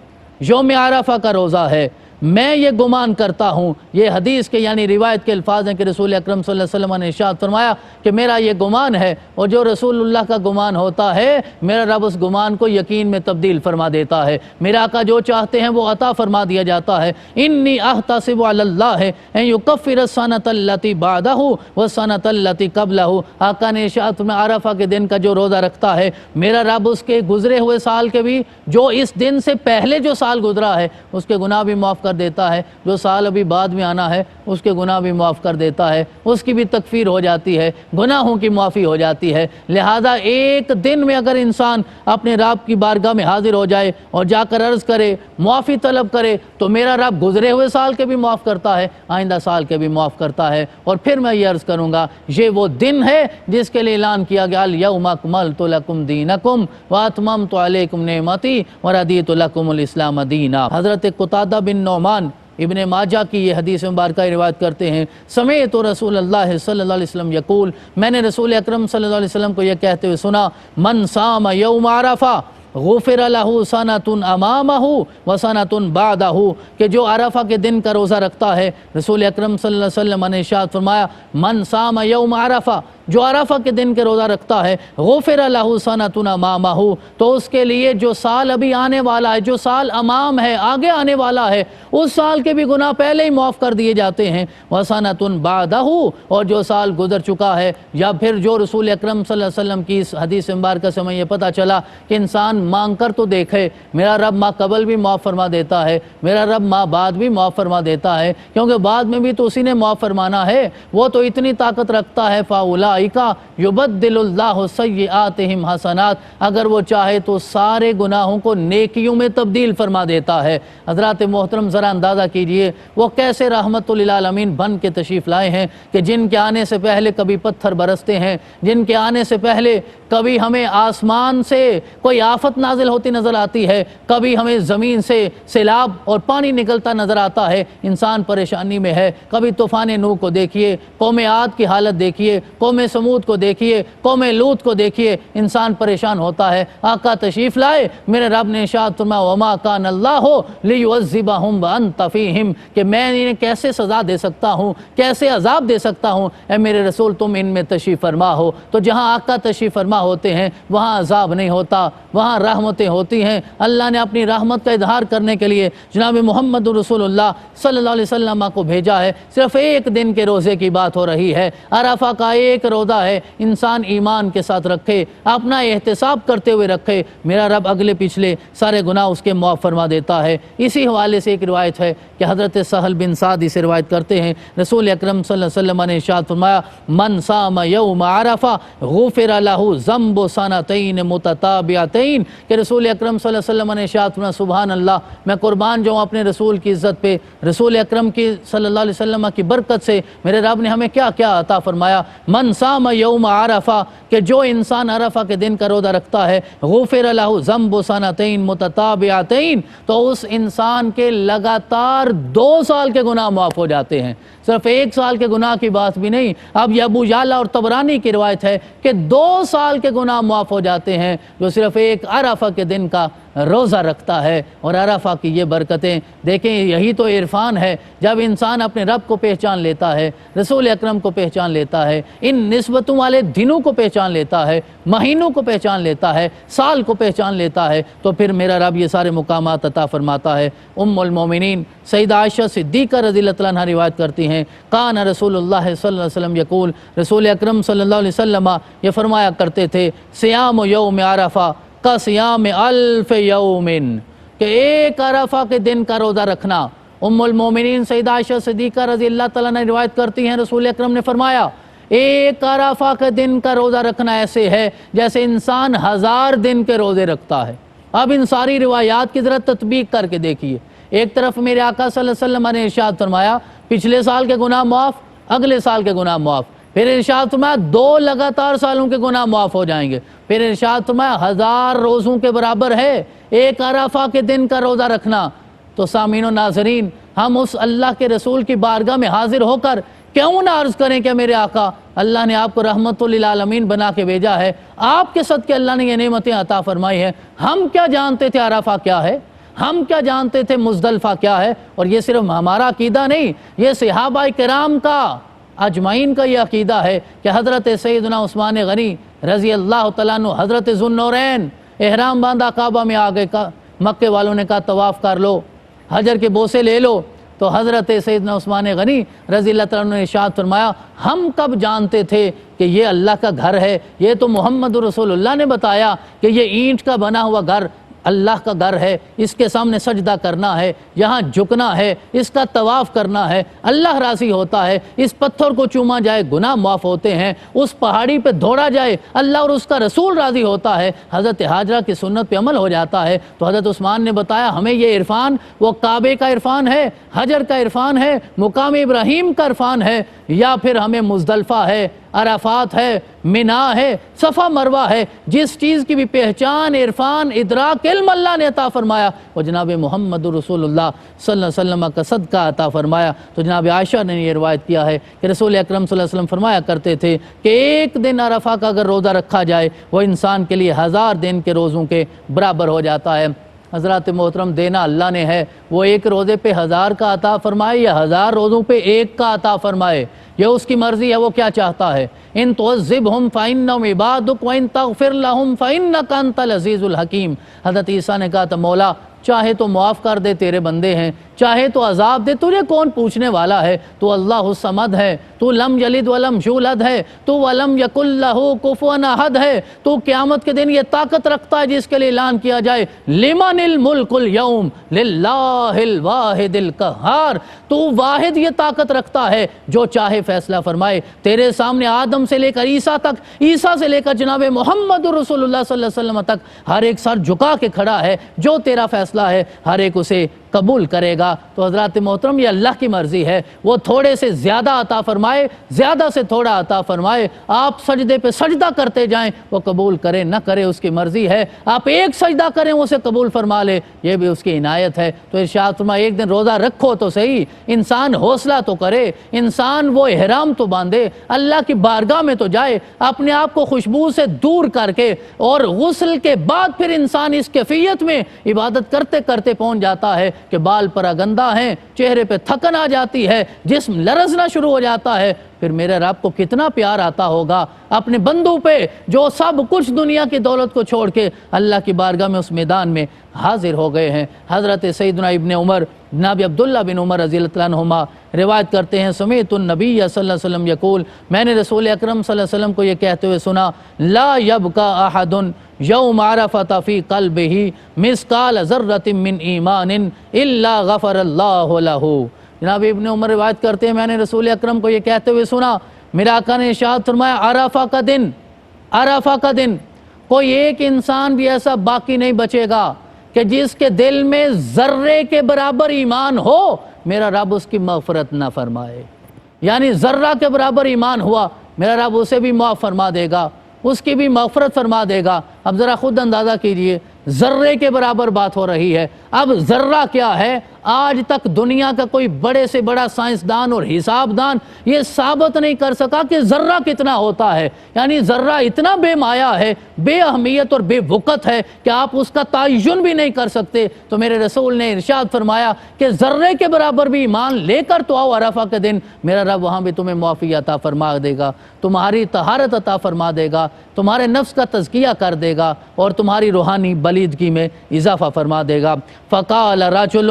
یوم عرفہ کا روزہ ہے، میں یہ گمان کرتا ہوں، یہ حدیث کے یعنی روایت کے الفاظ ہیں کہ رسول اکرم صلی اللہ علیہ وسلم نے ارشاد فرمایا کہ میرا یہ گمان ہے، اور جو رسول اللہ کا گمان ہوتا ہے میرا رب اس گمان کو یقین میں تبدیل فرما دیتا ہے، میرا آقا جو چاہتے ہیں وہ عطا فرما دیا جاتا ہے۔ انی احتسب علی اللہ ان یکفر السنۃ التی بعدہ والسنۃ التی قبلہ، آقا نے ارشاد فرمایا عرفہ کے دن کا جو روزہ رکھتا ہے میرا رب اس کے گزرے ہوئے سال کے بھی، جو اس دن سے پہلے جو سال گزرا ہے اس کے گناہ بھی معاف کر دیتا ہے، جو سال ابھی بعد میں آنا ہے اس کے گناہ بھی معاف کر دیتا ہے، اس کی بھی تکفیر ہو جاتی ہے، گناہوں کی معافی ہو جاتی ہے۔ لہذا ایک دن میں اگر انسان اپنے رب کی بارگاہ میں حاضر ہو جائے اور جا کر عرض کرے، معافی طلب کرے، تو میرا رب گزرے ہوئے سال کے بھی معاف کرتا ہے، آئندہ سال کے بھی معاف کرتا ہے۔ اور پھر میں یہ عرض کروں گا، یہ وہ دن ہے جس کے لیے اعلان کیا گیا الیوم اکملت لکم دینکم واتممت علیکم نعمتی ورضیت لکم الاسلام دینا۔ حضرت قتادہ بن نعمان ابن ماجہ کی یہ حدیث مبارکہ روایت کرتے ہیں، سمعت رسول اللہ صلی اللہ علیہ وسلم یقول، میں نے رسول اکرم صلی اللہ علیہ وسلم کو یہ کہتے ہوئے سنا، من صام یوم عرفہ غفر لہ سنۃ امامہ وسنۃ بعدہ، کہ جو عرفہ کے دن کا روزہ رکھتا ہے، رسول اکرم صلی اللہ علیہ وسلم نے ارشاد فرمایا من صام یوم عرفہ، جو عرفہ کے دن کے روزہ رکھتا ہے، غفر لہ سنۃ امامہ، تو اس کے لیے جو سال ابھی آنے والا ہے، جو سال امام ہے، آگے آنے والا ہے، اس سال کے بھی گناہ پہلے ہی معاف کر دیے جاتے ہیں، وسنۃ بعدہ، اور جو سال گزر چکا ہے، یا پھر جو رسول اکرم صلی اللہ علیہ وسلم کی اس حدیث مبارکہ سے ہمیں یہ پتہ چلا کہ انسان مانگ کر تو دیکھے، میرا رب ماں قبل بھی معاف فرما دیتا ہے، میرا رب ماں بعد بھی معاف فرما دیتا ہے، کیونکہ بعد میں بھی تو اسی نے معاف فرمانا ہے، وہ تو اتنی طاقت رکھتا ہے، فاولئک یبدل اللہ سیئاتہم حسنات، اگر وہ چاہے تو سارے گناہوں کو نیکیوں میں تبدیل فرما دیتا ہے۔ حضرات محترم ذرا اندازہ کیجئے وہ کیسے رحمت للعالمین بن کے تشریف لائے ہیں کہ جن کے آنے سے پہلے کبھی پتھر برستے ہیں، جن کے آنے سے پہلے کبھی ہمیں آسمان سے کوئی آفت نازل ہوتی نظر آتی ہے، کبھی ہمیں زمین سے سیلاب اور پانی نکلتا نظر آتا ہے، انسان پریشانی میں ہے۔ کبھی طوفان نوح کو دیکھیے، قوم عاد کی حالت دیکھیے، قوم سمود کو دیکھیے، قوم لوط کو دیکھیے، انسان پریشان ہوتا ہے۔ آقا تشریف لائے، میرے رب نے ارشاد فرمایا وما کان اللہ لیعذبہم وانت فیہم، کہ میں انہیں کیسے سزا دے سکتا ہوں، کیسے عذاب دے سکتا ہوں، اے میرے رسول تم ان میں تشریف فرما ہو۔ تو جہاں آقا تشریف فرما ہوتے ہیں وہاں عذاب نہیں ہوتا، وہاں رحمتیں ہوتی ہیں۔ اللہ نے اپنی رحمت کا اظہار کرنے کے لیے جناب محمد رسول اللہ صلی اللہ علیہ وسلم کو بھیجا ہے۔ صرف ایک دن کے روزے کی بات ہو رہی ہے، عرفہ کا ایک روزہ ہے، انسان ایمان کے ساتھ رکھے، اپنا احتساب کرتے ہوئے رکھے، میرا رب اگلے پچھلے سارے گناہ اس کے معاف فرما دیتا ہے۔ اسی حوالے سے ایک روایت ہے کہ حضرت سہل بن سعد اسے روایت کرتے ہیں، رسول اکرم صلی اللہ علیہ وسلم نے ارشاد فرمایا من صام یوم عرفہ غفر لہ ذنب سنتین متتابعتین، کہ رسول اکرم صلی اللہ علیہ وسلم نے ارشاد فرمایا سبحان اللہ، میں قربان جاؤں اپنے رسول کی عزت پہ، رسول اکرم کی صلی اللہ علیہ وسلم کی برکت سے میرے رب نے ہمیں کیا کیا عطا فرمایا۔ من صام یوم عرفہ، کہ جو انسان عرفہ کے دن کا روزہ رکھتا ہے، غفر لہ ذنب سنتین متتابعتین، تو اس انسان کے لگاتار 2 سال کے گناہ معاف ہو جاتے ہیں۔ صرف 1 سال کے گناہ کی بات بھی نہیں، اب یہ ابو یعلا اور طبرانی کی روایت ہے کہ 2 سال کے گناہ معاف ہو جاتے ہیں جو صرف ایک عرفہ کے دن کا روزہ رکھتا ہے۔ اور عرفہ کی یہ برکتیں دیکھیں، یہی تو عرفان ہے، جب انسان اپنے رب کو پہچان لیتا ہے، رسول اکرم کو پہچان لیتا ہے، ان نسبتوں والے دنوں کو پہچان لیتا ہے، مہینوں کو پہچان لیتا ہے، سال کو پہچان لیتا ہے، تو پھر میرا رب یہ سارے مقامات عطا فرماتا ہے۔ ام المومنین سیدہ عائشہ صدیقہ رضی اللہ عنہا روایت کرتی ہیں، کان رسول اللہ صلی اللہ علیہ وسلم یقول، رسول اکرم صلی اللہ علیہ وسلم یہ فرمایا کرتے تھے، سیام یوم عرفہ کا سیام الف یومن، کہ ایک عرفہ کے دن کا روزہ رکھنا۔ ام المومنین سیدہ عائشہ صدیقہ رضی اللہ تعالیٰ نے روایت کرتی ہیں، رسول اکرم نے فرمایا ایک عرفہ کے دن کا روزہ رکھنا ایسے ہے جیسے انسان 1000 دن کے روزے رکھتا ہے۔ اب ان ساری روایات کی ذرا تطبیق کر کے دیکھیے، ایک طرف میرے آقا صلی اللہ علیہ وسلم نے ارشاد فرمایا پچھلے سال کے گناہ معاف، اگلے سال کے گناہ معاف، پھر ارشاد فرمایا 2 لگاتار سالوں کے گناہ معاف ہو جائیں گے، پھر ارشاد فرمایا 1000 روزوں کے برابر ہے ایک عرفہ کے دن کا روزہ رکھنا۔ تو سامعین و ناظرین، ہم اس اللہ کے رسول کی بارگاہ میں حاضر ہو کر کیوں نہ عرض کریں کہ میرے آقا، اللہ نے آپ کو رحمت للعالمین بنا کے بھیجا ہے، آپ کے صدقے اللہ نے یہ نعمتیں عطا فرمائی ہیں، ہم کیا جانتے تھے عرفہ کیا ہے، ہم کیا جانتے تھے مزدلفہ کیا ہے؟ اور یہ صرف ہمارا عقیدہ نہیں، یہ صحابہ کرام کا اجمعین کا یہ عقیدہ ہے کہ حضرت سیدنا عثمان غنی رضی اللہ تعالیٰ عنہ، حضرت ذو النورین احرام باندھا کعبہ میں آ گئے، مکے والوں نے کہا طواف کر لو، حجر کے بوسے لے لو، تو حضرت سیدنا عثمان غنی رضی اللہ تعالیٰ عنہ نے ارشاد فرمایا ہم کب جانتے تھے کہ یہ اللہ کا گھر ہے، یہ تو محمد رسول اللہ نے بتایا کہ یہ اینٹ کا بنا ہوا گھر اللہ کا گھر ہے، اس کے سامنے سجدہ کرنا ہے، یہاں جھکنا ہے، اس کا طواف کرنا ہے، اللہ راضی ہوتا ہے، اس پتھر کو چوما جائے گناہ معاف ہوتے ہیں، اس پہاڑی پہ دوڑا جائے اللہ اور اس کا رسول راضی ہوتا ہے، حضرت ہاجرہ کی سنت پہ عمل ہو جاتا ہے۔ تو حضرت عثمان نے بتایا ہمیں یہ عرفان وہ کعبے کا عرفان ہے، حجر کا عرفان ہے، مقام ابراہیم کا عرفان ہے، یا پھر ہمیں مزدلفہ ہے، عرفات ہے، منا ہے، صفا مروہ ہے، جس چیز کی بھی پہچان، عرفان، ادراک، علم اللہ نے عطا فرمایا وہ جناب محمد رسول اللہ صلی اللہ علیہ وسلم کا صدقہ عطا فرمایا۔ تو جناب عائشہ نے یہ روایت کیا ہے کہ رسول اکرم صلی اللہ علیہ وسلم فرمایا کرتے تھے کہ ایک دن عرفہ کا اگر روزہ رکھا جائے وہ انسان کے لیے 1000 دن کے روزوں کے برابر ہو جاتا ہے۔ حضرات محترم، دینا اللہ نے ہے، وہ ایک روزے پہ 1000 کا عطا فرمائے یا 1000 روزوں پہ 1 کا عطا فرمائے، یہ اس کی مرضی ہے، وہ کیا چاہتا ہے۔ ان تعذبہم فإنہم عبادک وإن تغفر لہم فإنک انت العزیز الحکیم۔ حضرت عیسیٰ نے کہا تھا مولا چاہے تو معاف کر دے، تیرے بندے ہیں، چاہے تو عذاب دے، تجھے کون پوچھنے والا ہے، تو اللہ الصمد ہے، تو لم یلد ولم یولد ہے، تو ولم یکن لہ کفوا احد ہے، تو قیامت کے دن یہ طاقت رکھتا ہے جس کے لیے اعلان کیا جائے لمن الملک اليوم للہ الواحد القہار، تو واحد یہ طاقت رکھتا ہے جو چاہے فیصلہ فرمائے۔ تیرے سامنے آدم سے لے کر عیسیٰ تک، عیسیٰ سے لے کر جناب محمد رسول اللہ صلی اللہ علیہ وسلم تک ہر ایک سر جھکا کے کھڑا ہے، جو تیرا فیصلہ ہے ہر ایک اسے قبول کرے گا۔ تو حضرات محترم، یہ اللہ کی مرضی ہے، وہ تھوڑے سے زیادہ عطا فرمائے، زیادہ سے تھوڑا عطا فرمائے، آپ سجدے پہ سجدہ کرتے جائیں، وہ قبول کرے نہ کرے اس کی مرضی ہے، آپ ایک سجدہ کریں اسے قبول فرما لے، یہ بھی اس کی عنایت ہے۔ تو ارشاد فرمایا ایک دن روزہ رکھو تو صحیح، انسان حوصلہ تو کرے، انسان وہ احرام تو باندھے، اللہ کی بارگاہ میں تو جائے، اپنے آپ کو خوشبو سے دور کر کے، اور غسل کے بعد پھر انسان اس کیفیت میں عبادت کرتے کرتے پہنچ جاتا ہے کہ بال پراگندہ ہیں، چہرے پہ تھکن آ جاتی ہے، جسم لرزنا شروع ہو جاتا ہے، پھر میرے رب کو کتنا پیار آتا ہوگا اپنے بندوں پہ جو سب کچھ دنیا کی دولت کو چھوڑ کے اللہ کی بارگاہ میں اس میدان میں حاضر ہو گئے ہیں۔ حضرت سیدنا ابن عمر جناب عبداللہ بن عمر رضی اللہ عنہما روایت کرتے ہیں سمیت النبی صلی اللہ علیہ وسلم یقول، میں نے رسول اکرم صلی اللہ علیہ وسلم کو یہ کہتے ہوئے سنا، لا یبقى احد یوم عرفۃ فی قلبہ مثقال ذرۃ من ایمان الا غفر اللہ لہ۔ جناب ابن عمر روایت کرتے ہیں میں نے رسول اکرم کو یہ کہتے ہوئے سنا، میرا آقا نے ارشاد فرمایا عرفہ کا دن کوئی ایک انسان بھی ایسا باقی نہیں بچے گا کہ جس کے دل میں ذرے کے برابر ایمان ہو میرا رب اس کی مغفرت نہ فرمائے۔ یعنی ذرہ کے برابر ایمان ہوا میرا رب اسے بھی معاف فرما دے گا، اس کی بھی مغفرت فرما دے گا۔ اب ذرا خود اندازہ کیجئے، ذرے کے برابر بات ہو رہی ہے، اب ذرہ کیا ہے؟ آج تک دنیا کا کوئی بڑے سے بڑا سائنسدان اور حساب دان یہ ثابت نہیں کر سکا کہ ذرہ کتنا ہوتا ہے۔ یعنی ذرہ اتنا بے مایہ ہے، بے اہمیت اور بے وقت ہے کہ آپ اس کا تعین بھی نہیں کر سکتے۔ تو میرے رسول نے ارشاد فرمایا کہ ذرے کے برابر بھی ایمان لے کر تو آؤ عرفہ کے دن، میرا رب وہاں بھی تمہیں معافی عطا فرما دے گا، تمہاری طہارت عطا فرما دے گا، تمہارے نفس کا تزکیہ کر دے گا اور تمہاری روحانی بلیدگی میں اضافہ فرما دے گا۔ فقال رجل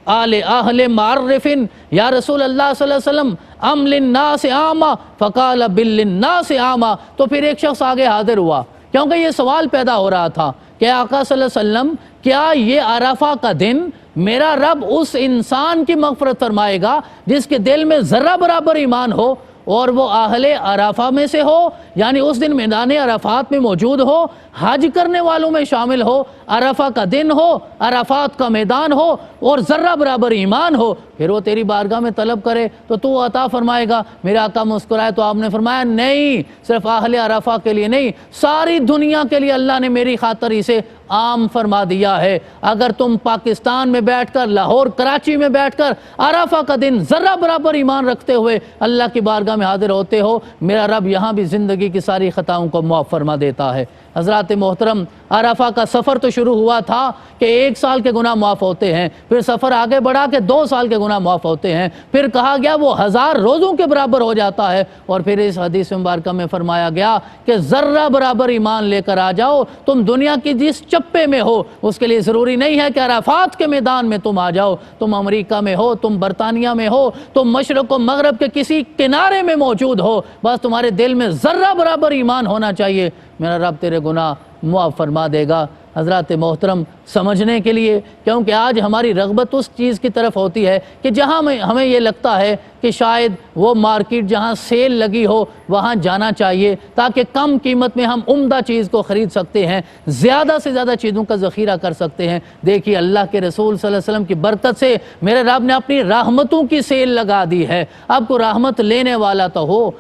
آل اہل معرف یا رسول اللہ صلی اللہ علیہ وسلم ام للناس عامہ فقال بل للناس عامہ۔ تو پھر ایک شخص آگے حاضر ہوا، کیونکہ یہ سوال پیدا ہو رہا تھا کہ آقا صلی اللہ علیہ وسلم کیا یہ عرفہ کا دن میرا رب اس انسان کی مغفرت فرمائے گا جس کے دل میں ذرہ برابر ایمان ہو اور وہ اہل عرفہ میں سے ہو، یعنی اس دن میدان عرفات میں موجود ہو، حج کرنے والوں میں شامل ہو، عرفہ کا دن ہو، عرفات کا میدان ہو اور ذرہ برابر ایمان ہو، پھر وہ تیری بارگاہ میں طلب کرے تو تو عطا فرمائے گا؟ میرے آقا مسکرائے تو آپ نے فرمایا نہیں، صرف اہل عرفہ کے لیے نہیں، ساری دنیا کے لیے اللہ نے میری خاطر اسے عام فرما دیا ہے۔ اگر تم پاکستان میں بیٹھ کر، لاہور کراچی میں بیٹھ کر عرفہ کا دن ذرہ برابر ایمان رکھتے ہوئے اللہ کی بارگاہ میں حاضر ہوتے ہو، میرا رب یہاں بھی زندگی کی ساری خطاؤں کو معاف فرما دیتا ہے۔ حضرات محترم، عرفہ کا سفر تو شروع ہوا تھا کہ 1 سال کے گناہ معاف ہوتے ہیں، پھر سفر آگے بڑھا کہ 2 سال کے گناہ معاف ہوتے ہیں، پھر کہا گیا وہ 1000 روزوں کے برابر ہو جاتا ہے، اور پھر اس حدیث مبارکہ میں فرمایا گیا کہ ذرہ برابر ایمان لے کر آ جاؤ، تم دنیا کی جس چپے میں ہو اس کے لیے ضروری نہیں ہے کہ عرفات کے میدان میں تم آ جاؤ، تم امریکہ میں ہو، تم برطانیہ میں ہو، تم مشرق و مغرب کے کسی کنارے میں موجود ہو، بس تمہارے دل میں ذرہ برابر ایمان ہونا چاہیے، میرا رب تیرے گناہ معاف فرما دے گا۔ حضرات محترم، سمجھنے کے لیے، کیونکہ آج ہماری رغبت اس چیز کی طرف ہوتی ہے کہ جہاں ہمیں یہ لگتا ہے کہ شاید وہ مارکیٹ جہاں سیل لگی ہو وہاں جانا چاہیے تاکہ کم قیمت میں ہم عمدہ چیز کو خرید سکتے ہیں، زیادہ سے زیادہ چیزوں کا ذخیرہ کر سکتے ہیں۔ دیکھیے اللہ کے رسول صلی اللہ علیہ وسلم کی برکت سے میرے رب نے اپنی رحمتوں کی سیل لگا دی ہے۔ اب کو رحمت لینے والا تو ہو،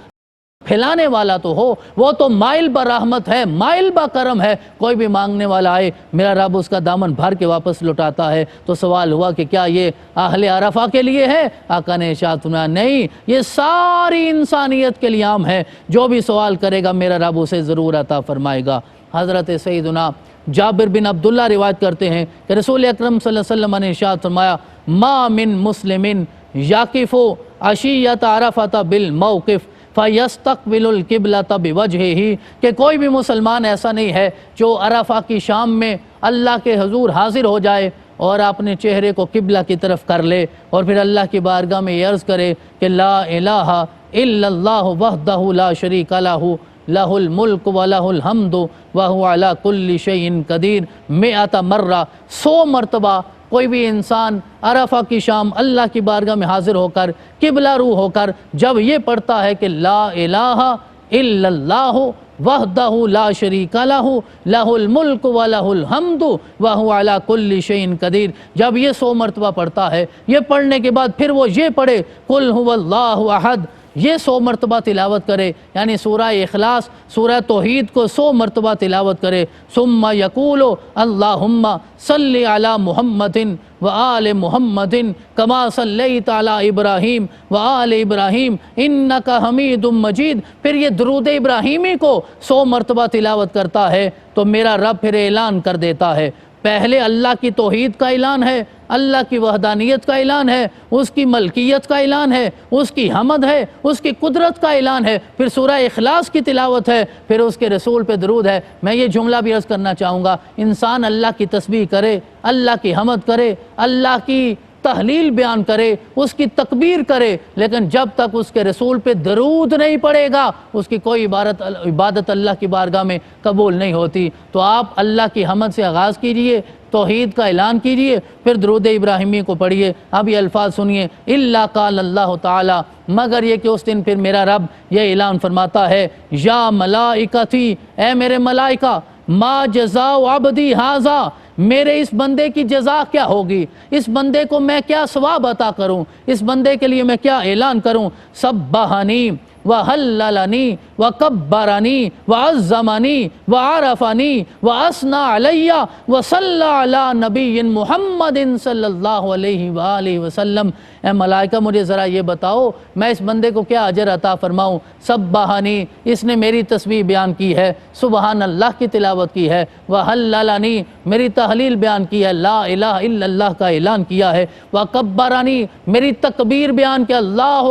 پھیلانے والا تو ہو، وہ تو مائل با رحمت ہے، مائل با کرم ہے، کوئی بھی مانگنے والا آئے میرا رب اس کا دامن بھر کے واپس لٹاتا ہے۔ تو سوال ہوا کہ کیا یہ اہل عرفہ کے لیے ہے؟ آقا نے ارشاد فرمایا نہیں، یہ ساری انسانیت کے لیے عام ہے، جو بھی سوال کرے گا میرا رب اسے ضرور عطا فرمائے گا۔ حضرت سیدنا جابر بن عبداللہ روایت کرتے ہیں کہ رسول اکرم صلی اللہ علیہ وسلم نے ارشاد فرمایا ما من مسلم یاقف عشیۃ عرفۃ بالموقف فَيَسْتَقْبِلُ الْقِبْلَةَ بِوَجْهِهِ، کہ کوئی بھی مسلمان ایسا نہیں ہے جو عرفہ کی شام میں اللہ کے حضور حاضر ہو جائے اور اپنے چہرے کو قبلہ کی طرف کر لے اور پھر اللہ کی بارگاہ میں یہ عرض کرے کہ لا الہ الا اللہ وحدہ لا شریک لہ لہ الملک ولہ الحمد وہو علی کل شیء قدیر 100 مرہ، 100 مرتبہ کوئی بھی انسان عرفہ کی شام اللہ کی بارگاہ میں حاضر ہو کر قبلہ رو ہو کر جب یہ پڑھتا ہے کہ لا الہ الا اللہ وحدہ لا شریک لہ لہ الملک ولہ الحمد وہو علی کل شیء قدیر، جب یہ 100 مرتبہ پڑھتا ہے، یہ پڑھنے کے بعد پھر وہ یہ پڑھے قل هو اللہ احد، یہ 100 مرتبہ تلاوت کرے، یعنی سورہ اخلاص، سورہ توحید کو 100 مرتبہ تلاوت کرے، ثم یقول اللہم صلی علی محمد وآل محمد کما صلیت علی ابراہیم وآل ابراہیم انک حمید مجید، پھر یہ درود ابراہیمی کو 100 مرتبہ تلاوت کرتا ہے تو میرا رب پھر اعلان کر دیتا ہے، پہلے اللہ کی توحید کا اعلان ہے، اللہ کی وحدانیت کا اعلان ہے، اس کی ملکیت کا اعلان ہے، اس کی حمد ہے، اس کی قدرت کا اعلان ہے، پھر سورہ اخلاص کی تلاوت ہے، پھر اس کے رسول پہ درود ہے۔ میں یہ جملہ بھی عرض کرنا چاہوں گا، انسان اللہ کی تسبیح کرے، اللہ کی حمد کرے، اللہ کی تحلیل بیان کرے، اس کی تکبیر کرے، لیکن جب تک اس کے رسول پہ درود نہیں پڑے گا اس کی کوئی عبادت اللہ کی بارگاہ میں قبول نہیں ہوتی۔ تو آپ اللہ کی حمد سے آغاز کیجئے، توحید کا اعلان کیجئے، پھر درود ابراہیمی کو پڑھیے۔ اب یہ الفاظ سنیے، الا قال اللہ تعالی، مگر یہ کہ اس دن پھر میرا رب یہ اعلان فرماتا ہے یا ملائکتی، اے میرے ملائکہ، ما جزاء عبدی ھذا، میرے اس بندے کی جزا کیا ہوگی، اس بندے کو میں کیا ثواب عطا کروں، اس بندے کے لیے میں کیا اعلان کروں، سبحانی وحللنی وکبرنی وعظمنی وعرفنی واثنى علی وصلی علی نبی محمد صلی اللہ علیہ وآلہ وسلم۔ اے ملائکہ مجھے ذرا یہ بتاؤ میں اس بندے کو کیا اجر عطا فرماؤں؟ سبحانی، اس نے میری تسبیح بیان کی ہے، سبحان اللہ کی تلاوت کی ہے، وحللنی میری تحلیل بیان کی ہے، لا الہ الا اللہ کا اعلان کیا ہے، وکبرنی میری تکبیر بیان کیا، اللہ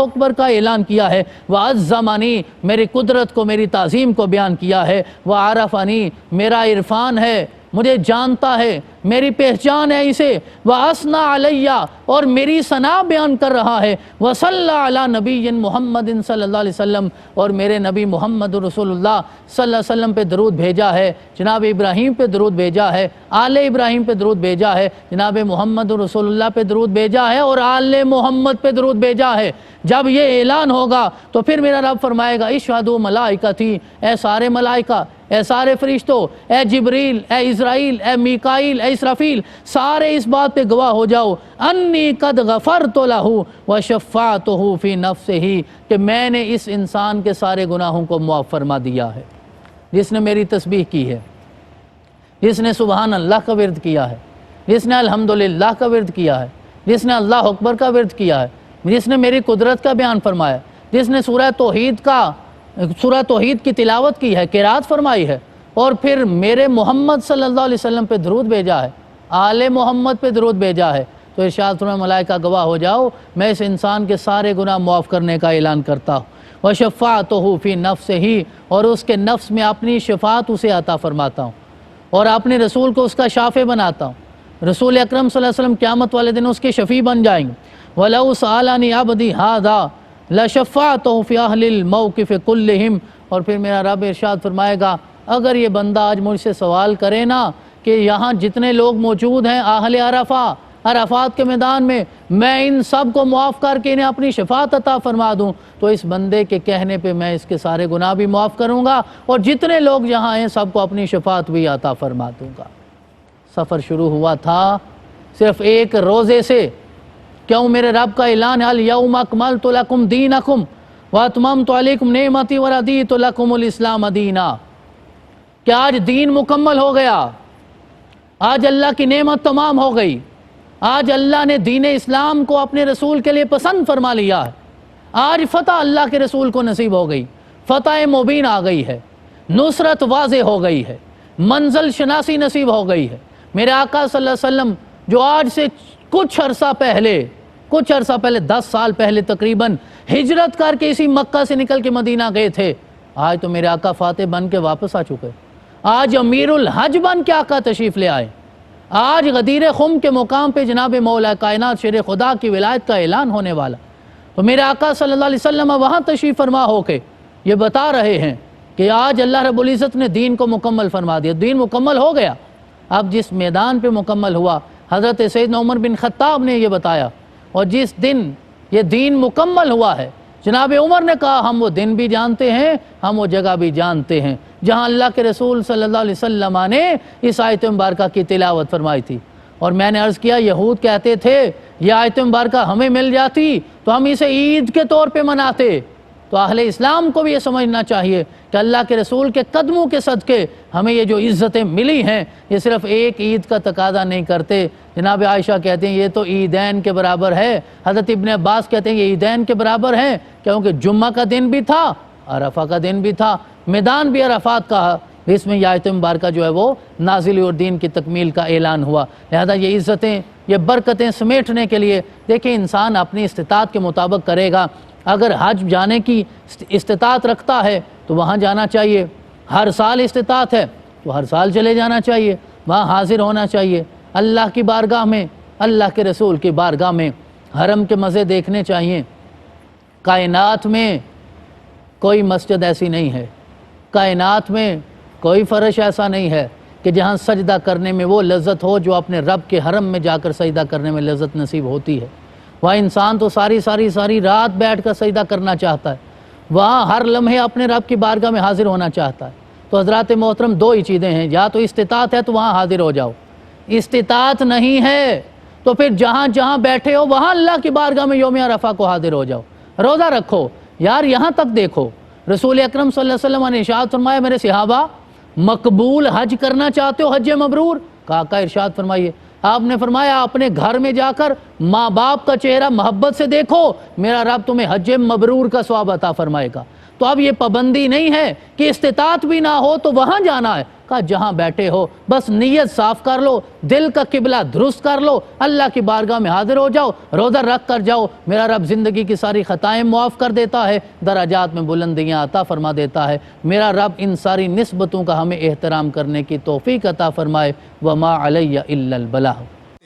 اکبر کا اعلان کیا ہے، وعظمنی میری قدرت کو، میری تعظیم کو بیان کیا ہے، وعرفنی میرا عرفان ہے، مجھے جانتا ہے، میری پہچان ہے اسے، وَأَثْنَى عَلَيَّ اور میری ثنا بیان کر رہا ہے، وَصَلَّى عَلَى نَبِيٍّ مُحَمَّدٍ صلی اللہ علیہ وسلم اور میرے نبی محمد رسول اللہ صلی اللہ علیہ وسلم پہ درود بھیجا ہے، جناب ابراہیم پہ درود بھیجا ہے، آل ابراہیم پہ درود بھیجا ہے، جناب محمد رسول اللہ پہ درود بھیجا ہے اور آل محمد پہ درود بھیجا ہے۔ جب یہ اعلان ہوگا تو پھر میرا رب فرمائے گا اشہدوا ملائکتی، اے سارے ملائکہ، اے سارے فرشتوں، اے جبریل، اے اسرائیل، اے میکائیل، اے اسرافیل، سارے اس بات پہ گواہ ہو جاؤ انی قد غفرت لہ وشفعتہ فی نفسہ، کہ میں نے اس انسان کے سارے گناہوں کو معاف فرما دیا ہے، جس نے میری تسبیح کی ہے، جس نے سبحان اللہ کا ورد کیا ہے، جس نے الحمدللہ کا ورد کیا ہے، جس نے اللہ اکبر کا ورد کیا ہے، جس نے میری قدرت کا بیان فرمایا، جس نے سورہ توحید کی تلاوت کی ہے، قرات فرمائی ہے، اور پھر میرے محمد صلی اللہ علیہ وسلم پہ درود بھیجا ہے، آل محمد پہ درود بھیجا ہے، تو ارشاد فرمایا ملائکہ گواہ ہو جاؤ میں اس انسان کے سارے گناہ معاف کرنے کا اعلان کرتا ہوں، وَشَفَّعْتُهُ فِي نَفْسِهِ اور اس کے نفس میں اپنی شفاعت اسے عطا فرماتا ہوں اور اپنے رسول کو اس کا شافع بناتا ہوں۔ رسول اکرم صلی اللہ علیہ وسلم قیامت والے دن اس کے شفیع بن جائیں گے۔ وَلَوْ سَأَلَنِي عَبْدِي هَذَا لَشَفَّعْتُهُ فِي أَهْلِ الْمَوْقِفِ كُلِّهِمْ اور پھر میرا رب ارشاد فرمائے گا اگر یہ بندہ آج مجھ سے سوال کرے نا کہ یہاں جتنے لوگ موجود ہیں اہل عرفات کے میدان میں ان سب کو معاف کر کے انہیں اپنی شفاعت عطا فرما دوں تو اس بندے کے کہنے پہ میں اس کے سارے گناہ بھی معاف کروں گا اور جتنے لوگ یہاں ہیں سب کو اپنی شفاعت بھی عطا فرما دوں گا۔ سفر شروع ہوا تھا صرف ایک روزے سے، کیوں میرے رب کا اعلان ہے الیوم اکملت لکم دینکم واتممت علیکم نعمتی ورضیت لکم الاسلام دینا، کہ آج دین مکمل ہو گیا، آج اللہ کی نعمت تمام ہو گئی، آج اللہ نے دین اسلام کو اپنے رسول کے لیے پسند فرما لیا ہے، آج فتح اللہ کے رسول کو نصیب ہو گئی، فتح مبین آ گئی ہے، نصرت واضح ہو گئی ہے، منزل شناسی نصیب ہو گئی ہے۔ میرے آقا صلی اللہ علیہ وسلم جو آج سے کچھ عرصہ پہلے 10 سال پہلے تقریباً ہجرت کر کے اسی مکہ سے نکل کے مدینہ گئے تھے، آج تو میرے آقا فاتح بن کے واپس آ چکے، آج امیر الحج بن کے آقا تشریف لے آئے، آج غدیر خم کے مقام پہ جناب مولا کائنات شیر خدا کی ولایت کا اعلان ہونے والا، تو میرے آقا صلی اللہ علیہ وسلم وہاں تشریف فرما ہو کے یہ بتا رہے ہیں کہ آج اللہ رب العزت نے دین کو مکمل فرما دیا، دین مکمل ہو گیا۔ اب جس میدان پہ مکمل ہوا حضرت سیدنا عمر بن خطاب نے یہ بتایا، اور جس دن یہ دین مکمل ہوا ہے جناب عمر نے کہا ہم وہ دن بھی جانتے ہیں، ہم وہ جگہ بھی جانتے ہیں جہاں اللہ کے رسول صلی اللہ علیہ وسلم نے اس آیت مبارکہ کی تلاوت فرمائی تھی۔ اور میں نے عرض کیا یہود کہتے تھے یہ آیت مبارکہ ہمیں مل جاتی تو ہم اسے عید کے طور پہ مناتے، تو اہل اسلام کو بھی یہ سمجھنا چاہیے کہ اللہ کے رسول کے قدموں کے صدقے ہمیں یہ جو عزتیں ملی ہیں یہ صرف ایک عید کا تقاضا نہیں کرتے۔ جناب عائشہ کہتے ہیں یہ تو عیدین کے برابر ہے، حضرت ابن عباس کہتے ہیں یہ عیدین کے برابر ہیں، کیونکہ جمعہ کا دن بھی تھا، عرفہ کا دن بھی تھا، میدان بھی عرفات کا، اس میں یہ آیت مبارکہ جو ہے وہ نازل اور دین کی تکمیل کا اعلان ہوا۔ لہذا یہ عزتیں یہ برکتیں سمیٹنے کے لیے دیکھیں انسان اپنی استطاعت کے مطابق کرے گا۔ اگر حج جانے کی استطاعت رکھتا ہے تو وہاں جانا چاہیے، ہر سال استطاعت ہے تو ہر سال چلے جانا چاہیے، وہاں حاضر ہونا چاہیے، اللہ کی بارگاہ میں، اللہ کے رسول کی بارگاہ میں حرم کے مزے دیکھنے چاہیے۔ کائنات میں کوئی مسجد ایسی نہیں ہے، کائنات میں کوئی فرش ایسا نہیں ہے کہ جہاں سجدہ کرنے میں وہ لذت ہو جو اپنے رب کے حرم میں جا کر سجدہ کرنے میں لذت نصیب ہوتی ہے۔ وہاں انسان تو ساری رات بیٹھ کر سجدہ کرنا چاہتا ہے، وہاں ہر لمحے اپنے رب کی بارگاہ میں حاضر ہونا چاہتا ہے۔ تو حضرات محترم دو ہی چیزیں ہیں، یا تو استطاعت ہے تو وہاں حاضر ہو جاؤ، استطاعت نہیں ہے تو پھر جہاں جہاں بیٹھے ہو وہاں اللہ کی بارگاہ میں یوم عرفہ کو حاضر ہو جاؤ، روزہ رکھو، یار یہاں تک دیکھو، رسول اکرم صلی اللہ علیہ وسلم نے ارشاد فرمایا میرے صحابہ مقبول حج کرنا چاہتے ہو، حج مبرور؟ کہا آقا ارشاد فرمائیے۔ آپ نے فرمایا اپنے گھر میں جا کر ماں باپ کا چہرہ محبت سے دیکھو، میرا رب تمہیں حج مبرور کا ثواب عطا فرمائے گا۔ تو اب یہ پابندی نہیں ہے کہ استطاعت بھی نہ ہو تو وہاں جانا ہے، کہا جہاں بیٹھے ہو بس نیت صاف کر لو، دل کا قبلہ درست کر لو، اللہ کی بارگاہ میں حاضر ہو جاؤ، روزہ رکھ کر جاؤ، میرا رب زندگی کی ساری خطائیں معاف کر دیتا ہے، درجات میں بلندیاں عطا فرما دیتا ہے۔ میرا رب ان ساری نسبتوں کا ہمیں احترام کرنے کی توفیق عطا فرمائے۔ وما علی الا البلاغ۔